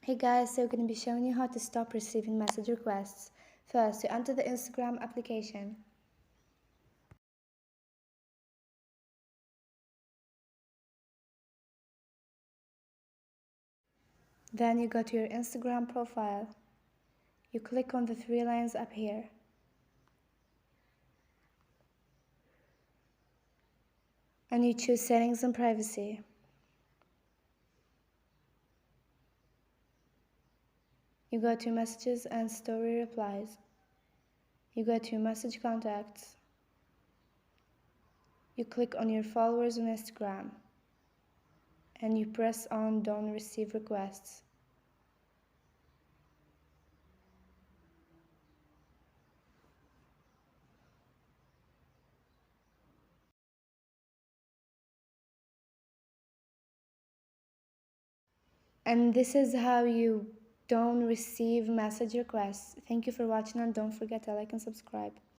Hey guys, so I'm going to be showing you how to stop receiving message requests. First, you enter the Instagram application. Then you go to your Instagram profile. You click on the three lines up here. And you choose settings and privacy. You go to messages and story replies. You go to message contacts. You click on your followers on Instagram. And you press on don't receive requests. And this is how you don't receive message requests. Thank you for watching and don't forget to like and subscribe.